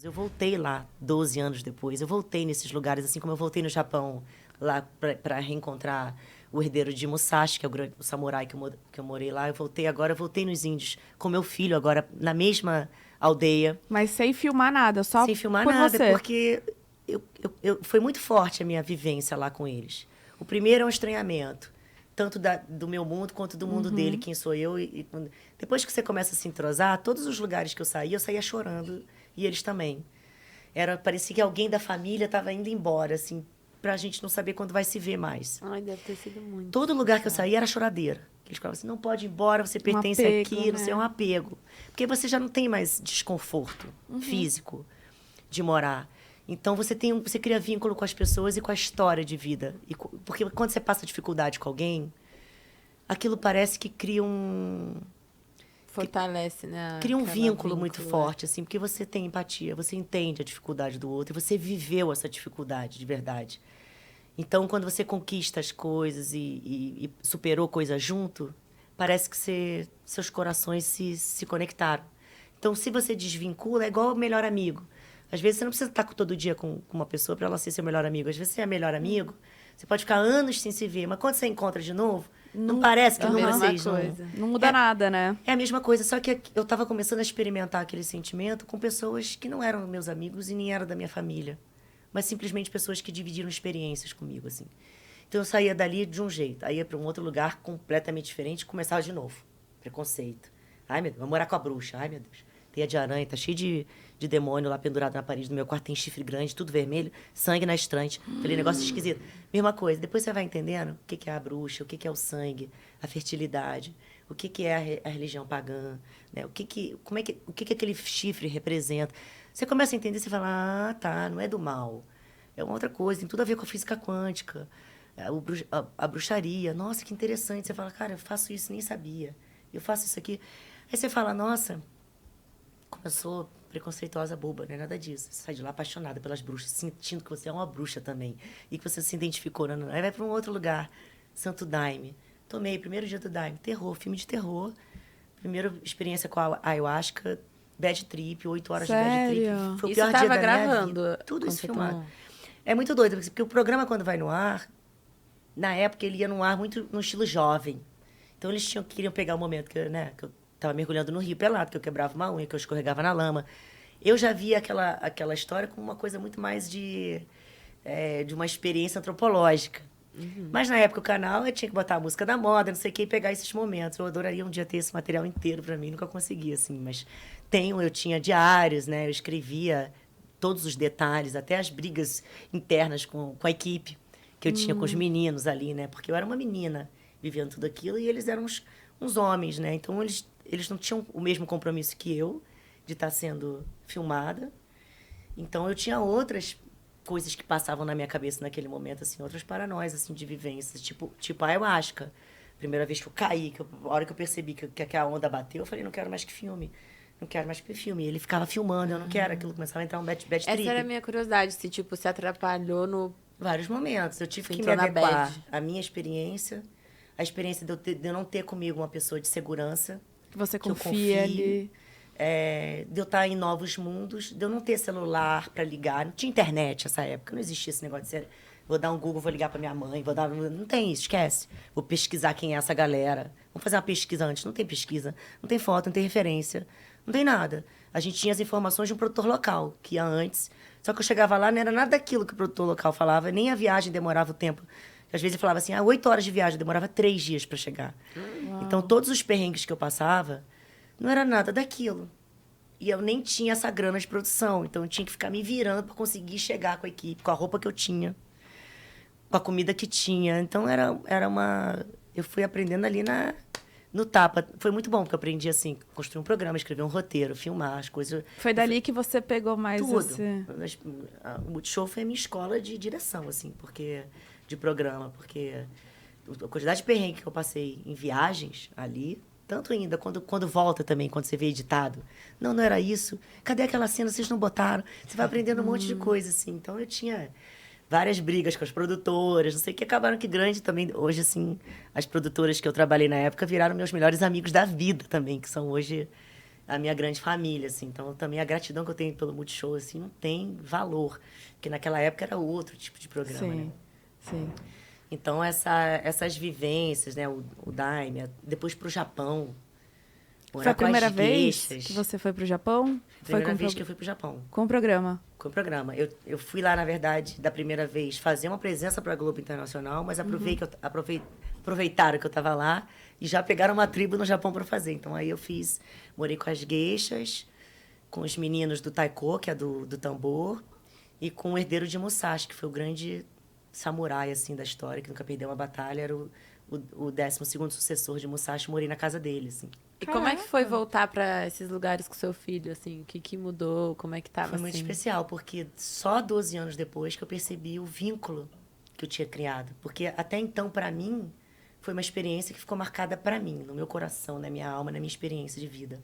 Eu voltei lá 12 anos depois. Eu voltei nesses lugares, assim como eu voltei no Japão, lá para reencontrar o herdeiro de Musashi, que é o samurai que eu morei lá. Eu voltei nos Índios com meu filho agora, na mesma aldeia. Mas sem filmar nada, só Sem filmar por nada, você. porque foi muito forte a minha vivência lá com eles. O primeiro é um estranhamento, tanto do meu mundo quanto do mundo dele, quem sou eu. Depois que você começa a se entrosar, todos os lugares que eu saía chorando, e eles também. Parecia que alguém da família estava indo embora, assim, pra gente não saber quando vai se ver mais. Ai, deve ter sido muito. Todo lugar que eu saía era choradeira. Eles falavam assim, não pode ir embora, você pertence apego, aqui, não sei, é um né? apego. Porque você já não tem mais desconforto físico de morar. Então você cria vínculo com as pessoas e com a história de vida. Porque quando você passa dificuldade com alguém, aquilo parece que Fortalece, né? cria um aquela vínculo muito vínculo, forte, assim, porque você tem empatia, você entende a dificuldade do outro e você viveu essa dificuldade de verdade. Então, quando você conquista as coisas e superou coisas junto, parece que seus corações se conectaram. Então, se você desvincula, é igual o melhor amigo. Às vezes, você não precisa estar todo dia com uma pessoa para ela ser seu melhor amigo. Às vezes, você é melhor amigo, você pode ficar anos sem se ver, mas quando você encontra de novo, não parece que é a nunca mesma vocês coisa. Não muda nada, né? É a mesma coisa, só que eu estava começando a experimentar aquele sentimento com pessoas que não eram meus amigos e nem eram da minha família, mas simplesmente pessoas que dividiram experiências comigo, assim. Então eu saía dali de um jeito, aí ia para um outro lugar completamente diferente e começava de novo. Preconceito. Ai, meu Deus, vou morar com a bruxa. Ai, meu Deus. Teia de aranha, tá cheio de demônio lá pendurado na parede do meu quarto, tem chifre grande, tudo vermelho, sangue na estante. Aquele negócio esquisito. Mesma coisa. Depois você vai entendendo o que é a bruxa, o que é o sangue, a fertilidade, o que é a religião pagã, né? O que aquele chifre representa. Você começa a entender, você fala, ah, tá, não é do mal. É uma outra coisa, tem tudo a ver com a física quântica, a bruxaria. Nossa, que interessante. Você fala, cara, eu faço isso, nem sabia. Eu faço isso aqui. Aí você fala, nossa, como eu sou preconceituosa, boba, não é nada disso. Você sai de lá apaixonada pelas bruxas, sentindo que você é uma bruxa também. E que você se identificou. Não. Aí vai para um outro lugar, Santo Daime. Tomei, primeiro dia do Daime, terror, filme de terror. Primeira experiência com a ayahuasca, bad trip, 8 horas de bad trip. Sério? Foi o Isso pior dia tava da minha gravando vida. Tudo quando isso você filmado. tomou? É muito doido, porque o programa, quando vai no ar, na época ele ia no ar muito no estilo jovem. Então eles queriam pegar o momento que eu tava mergulhando no rio pelado, que eu quebrava uma unha, que eu escorregava na lama. Eu já via aquela história como uma coisa muito mais de uma experiência antropológica. Mas na época o canal eu tinha que botar a música da moda, não sei o que, e pegar esses momentos. Eu adoraria um dia ter esse material inteiro para mim, nunca consegui, assim. Mas eu tinha diários, né? Eu escrevia todos os detalhes, até as brigas internas com a equipe que eu tinha com os meninos ali, né? Porque eu era uma menina vivendo tudo aquilo e eles eram uns homens, né? Então eles não tinham o mesmo compromisso que eu de estar sendo filmada. Então eu tinha outras coisas que passavam na minha cabeça naquele momento, assim, outras paranoias, assim, de vivências, tipo a ayahuasca. Primeira vez que eu caí, a hora que eu percebi que a onda bateu, eu falei, não quero mais que filme. Não quero mais que filme. E ele ficava filmando, eu não quero. Aquilo começava a entrar um bad trip. Essa era a minha curiosidade, se, tipo, se atrapalhou no... Vários momentos. Eu tive Você que me entrou na adequar bad. à minha experiência, a experiência de eu não ter comigo uma pessoa de segurança, Que você que eu confia confio, ali. de eu estar em novos mundos, de eu não ter celular para ligar. Não tinha internet nessa época, não existia esse negócio de ser, vou dar um Google, vou ligar para minha mãe, não tem isso, esquece. Vou pesquisar quem é essa galera. Vamos fazer uma pesquisa antes. Não tem pesquisa, não tem foto, não tem referência, não tem nada. A gente tinha as informações de um produtor local, que ia antes. Só que eu chegava lá, não era nada daquilo que o produtor local falava, nem a viagem demorava o tempo. Às vezes ele falava assim, 8 horas de viagem, demorava 3 dias para chegar. Então, todos os perrengues que eu passava, não era nada daquilo. E eu nem tinha essa grana de produção. Então, eu tinha que ficar me virando para conseguir chegar com a equipe, com a roupa que eu tinha, com a comida que tinha. Então, era uma... Eu fui aprendendo ali no tapa. Foi muito bom, porque eu aprendi, assim, construir um programa, escrever um roteiro, filmar as coisas. Foi dali que você pegou mais Tudo. esse... O Multishow foi a minha escola de direção, assim, de programa, porque a quantidade de perrengue que eu passei em viagens ali, tanto ainda quando volta também, quando você vê editado. Não era isso. Cadê aquela cena? Vocês não botaram? Você vai aprendendo um monte de coisa, assim. Então, eu tinha várias brigas com as produtoras, não sei o que, acabaram que grande também. Hoje, assim, as produtoras que eu trabalhei na época viraram meus melhores amigos da vida também, que são hoje a minha grande família, assim. Então, também a gratidão que eu tenho pelo Multishow, assim, não tem valor. Porque naquela época era outro tipo de programa, né? Sim. Então, essas vivências, né? O Daime, depois pro Japão, Foi morar a com as primeira vez gueixas. que você foi pro Japão? Primeira vez que eu fui pro Japão. Com o programa? Com o programa. Eu fui lá, na verdade, da primeira vez, fazer uma presença para a Globo Internacional, mas aproveitaram que eu estava lá e já pegaram uma tribo no Japão para fazer. Então, aí eu morei com as geishas, com os meninos do taiko, que é do tambor, e com o herdeiro de Musashi, que foi o grande samurai, assim, da história, que nunca perdeu uma batalha, era o 12º sucessor de Musashi, morei na casa dele, assim. E como é que foi voltar pra esses lugares com seu filho, assim? O que mudou? Como é que tava, Foi muito assim? especial, porque só 12 anos depois que eu percebi o vínculo que eu tinha criado. Porque até então, para mim, foi uma experiência que ficou marcada para mim, no meu coração, na minha alma, na minha experiência de vida.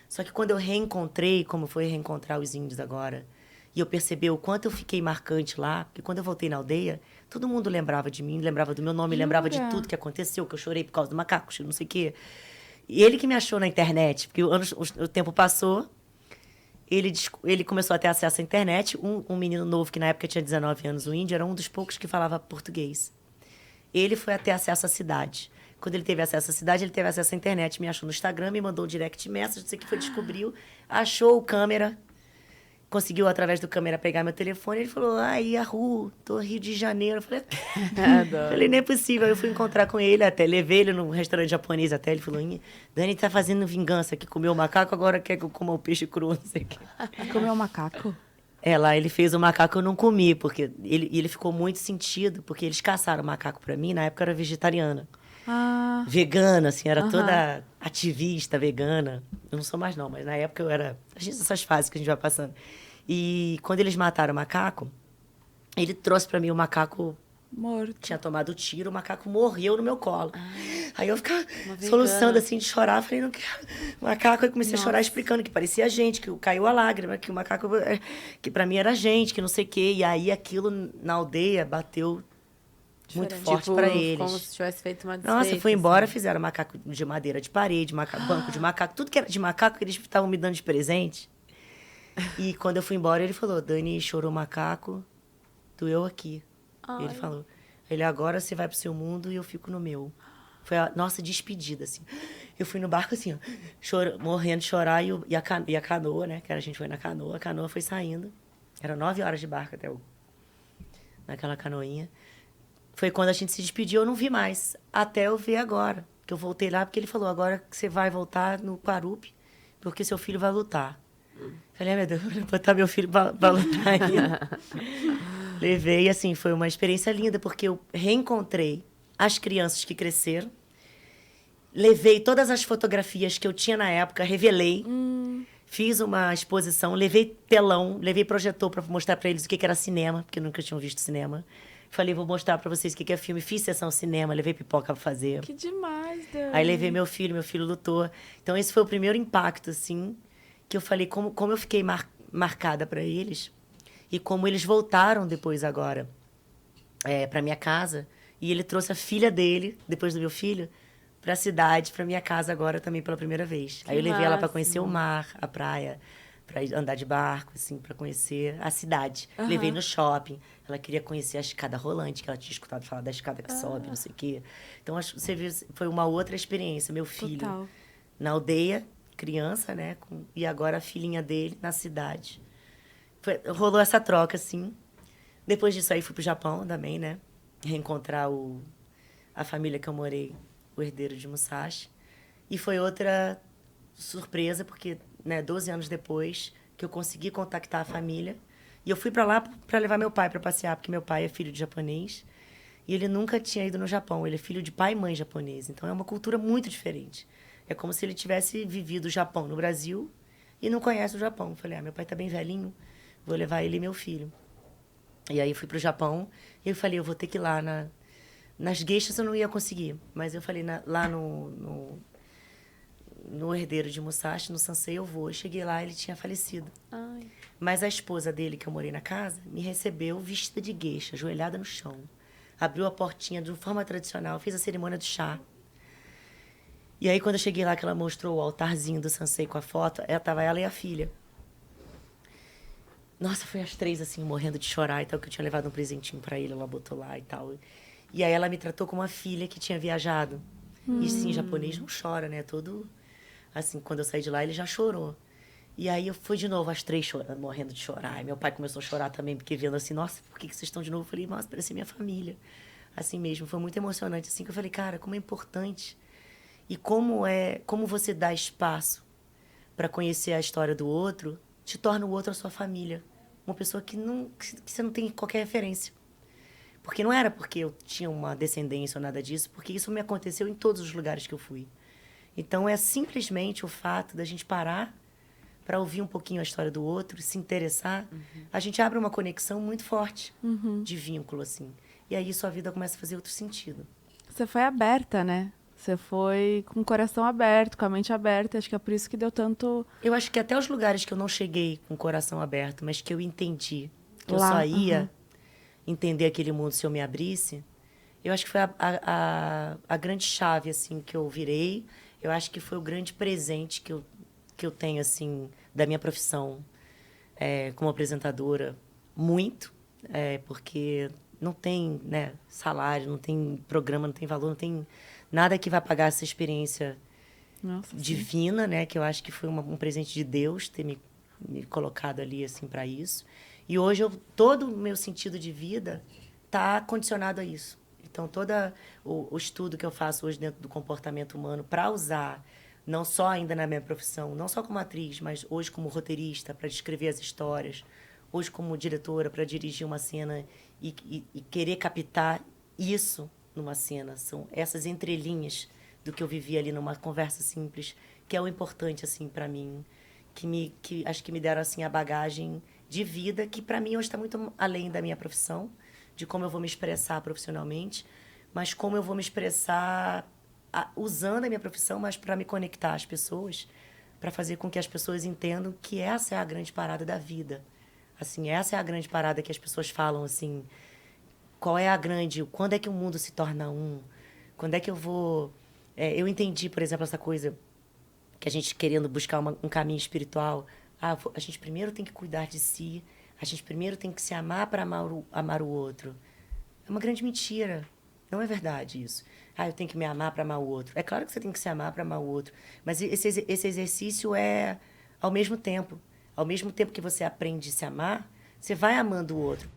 Só que quando eu reencontrei, como foi reencontrar os índios agora, e eu percebi o quanto eu fiquei marcante lá, porque quando eu voltei na aldeia, todo mundo lembrava de mim, lembrava do meu nome, lembrava de tudo que aconteceu, que eu chorei por causa do macaco, não sei o quê. E ele que me achou na internet, porque o tempo passou, ele começou a ter acesso à internet. Um menino novo, que na época tinha 19 anos, o índio, era um dos poucos que falava português. Ele foi a ter acesso à cidade. Quando ele teve acesso à cidade, ele teve acesso à internet. Me achou no Instagram, me mandou um direct message, não sei o que foi, descobriu, achou o câmera, conseguiu, através do câmera, pegar meu telefone. Ele falou, Yahoo, tô Rio de Janeiro. Eu falei, falei, não é possível. Eu fui encontrar com ele até, levei ele num restaurante japonês até. Ele falou, Dani tá fazendo vingança aqui, comeu o macaco, agora quer que eu coma o peixe cru, não sei o quê. Comeu um macaco? Lá ele fez o macaco, eu não comi, porque ele ficou muito sentido, porque eles caçaram o macaco pra mim, na época eu era vegetariana. Vegana, assim, era toda ativista vegana. Eu não sou mais não, mas na época eu era... Essas fases que a gente vai passando. E quando eles mataram o macaco, ele trouxe pra mim o macaco... Morto. Tinha tomado tiro, o macaco morreu no meu colo. Aí eu ficava soluçando, assim, de chorar. Falei, não quero... Macaco, aí comecei a chorar, explicando que parecia a gente, que caiu a lágrima, que o macaco... Que pra mim era gente, que não sei o quê. E aí aquilo na aldeia bateu... muito forte Tipo, para eles. como se tivesse feito uma desfeita. Nossa, fui embora, fizeram macaco de madeira de parede, banco de macaco, tudo que era de macaco que eles estavam me dando de presente. E quando eu fui embora, ele falou, Dani, chorou macaco, doeu aqui. Ele falou, agora você vai pro seu mundo e eu fico no meu. Foi a nossa despedida, assim. Eu fui no barco, assim, ó, morrendo de chorar, e a canoa, né, que a gente foi na canoa, a canoa foi saindo. Era 9 horas de barco até naquela canoinha. Foi quando a gente se despediu, eu não vi mais. Até eu ver agora. Que eu voltei lá, porque ele falou, agora que você vai voltar no Quarupi, porque seu filho vai lutar. Falei, meu Deus, vou botar meu filho pra lutar ainda. Levei, assim, foi uma experiência linda, porque eu reencontrei as crianças que cresceram. Levei todas as fotografias que eu tinha na época, revelei. Fiz uma exposição, levei telão, levei projetor para mostrar para eles o que era cinema, porque nunca tinham visto cinema. Falei, vou mostrar pra vocês o que é filme. Fiz sessão cinema, levei pipoca pra fazer. Que demais, Dani. Aí levei meu filho lutou. Então, esse foi o primeiro impacto, assim, que eu falei, como eu fiquei marcada pra eles. E como eles voltaram depois agora pra minha casa. E ele trouxe a filha dele, depois do meu filho, pra cidade, pra minha casa agora também pela primeira vez. Aí eu levei ela pra conhecer o mar, a praia, pra andar de barco, assim, pra conhecer a cidade. Levei no shopping. Ela queria conhecer a escada rolante, que ela tinha escutado falar da escada que sobe, não sei o quê. Então, você viu, foi uma outra experiência. Meu filho na aldeia, criança, né? E agora a filhinha dele na cidade. Rolou essa troca, assim. Depois disso aí, fui pro Japão também, né? Reencontrar a família que eu morei, o herdeiro de Musashi. E foi outra surpresa, porque, né, 12 anos depois, que eu consegui contactar a família. E eu fui para lá para levar meu pai para passear, porque meu pai é filho de japonês. E ele nunca tinha ido no Japão. Ele é filho de pai e mãe japonês. Então, é uma cultura muito diferente. É como se ele tivesse vivido o Japão no Brasil e não conhece o Japão. Eu falei, meu pai tá bem velhinho, vou levar ele e meu filho. E aí, fui pro Japão e eu falei, eu vou ter que ir lá nas geishas eu não ia conseguir. Mas eu falei, lá no herdeiro de Musashi, no Sansei, eu vou. Eu cheguei lá, ele tinha falecido. Mas a esposa dele, que eu morei na casa, me recebeu vestida de geisha, ajoelhada no chão. Abriu a portinha de uma forma tradicional, fez a cerimônia do chá. E aí, quando eu cheguei lá, que ela mostrou o altarzinho do Sansei com a foto, tava ela e a filha. Nossa, foi as 3, assim, morrendo de chorar e tal, que eu tinha levado um presentinho pra ele, ela botou lá e tal. E aí ela me tratou como uma filha que tinha viajado. E sim, japonês não chora, né? Todo... Assim, quando eu saí de lá, ele já chorou. E aí eu fui de novo, as 3 chorando, morrendo de chorar. E meu pai começou a chorar também, porque vendo assim, nossa, por que vocês estão de novo? Eu falei, nossa, parece minha família. Assim mesmo, foi muito emocionante, assim, que eu falei, cara, como é importante. E como você dá espaço para conhecer a história do outro, te torna o outro a sua família. Uma pessoa que você não tem qualquer referência. Porque não era porque eu tinha uma descendência ou nada disso, porque isso me aconteceu em todos os lugares que eu fui. Então, é simplesmente o fato da gente parar para ouvir um pouquinho a história do outro, se interessar. A gente abre uma conexão muito forte de vínculo, assim. E aí, sua vida começa a fazer outro sentido. Você foi aberta, né? Você foi com o coração aberto, com a mente aberta. Acho que é por isso que deu tanto... Eu acho que até os lugares que eu não cheguei com o coração aberto, mas que eu entendi que eu Lá, só ia entender aquele mundo se eu me abrisse, eu acho que foi a grande chave, assim, que eu virei. Eu acho que foi o grande presente que eu tenho, assim, da minha profissão como apresentadora. Muito, porque não tem, né, salário, não tem programa, não tem valor, não tem nada que vai pagar essa experiência Nossa, sim. divina, né? Que eu acho que foi um presente de Deus ter me colocado ali, assim, para isso. E hoje todo o meu sentido de vida está condicionado a isso. Então, todo o estudo que eu faço hoje dentro do comportamento humano para usar, não só ainda na minha profissão, não só como atriz, mas hoje como roteirista, para descrever as histórias, hoje como diretora, para dirigir uma cena e querer captar isso numa cena. São essas entrelinhas do que eu vivi ali numa conversa simples, que é o importante, assim, para mim, que acho que me deram, assim, a bagagem de vida, que para mim hoje está muito além da minha profissão, de como eu vou me expressar profissionalmente, mas como eu vou me expressar usando a minha profissão, mas para me conectar às pessoas, para fazer com que as pessoas entendam que essa é a grande parada da vida. Assim, essa é a grande parada que as pessoas falam, assim, quando é que o mundo se torna um? Quando é que eu vou... eu entendi, por exemplo, essa coisa que a gente querendo buscar um caminho espiritual. A gente primeiro tem que cuidar de si, a gente primeiro tem que se amar para amar o outro. É uma grande mentira. Não é verdade isso. Eu tenho que me amar para amar o outro. É claro que você tem que se amar para amar o outro, mas esse exercício é ao mesmo tempo. Ao mesmo tempo que você aprende a se amar, você vai amando o outro.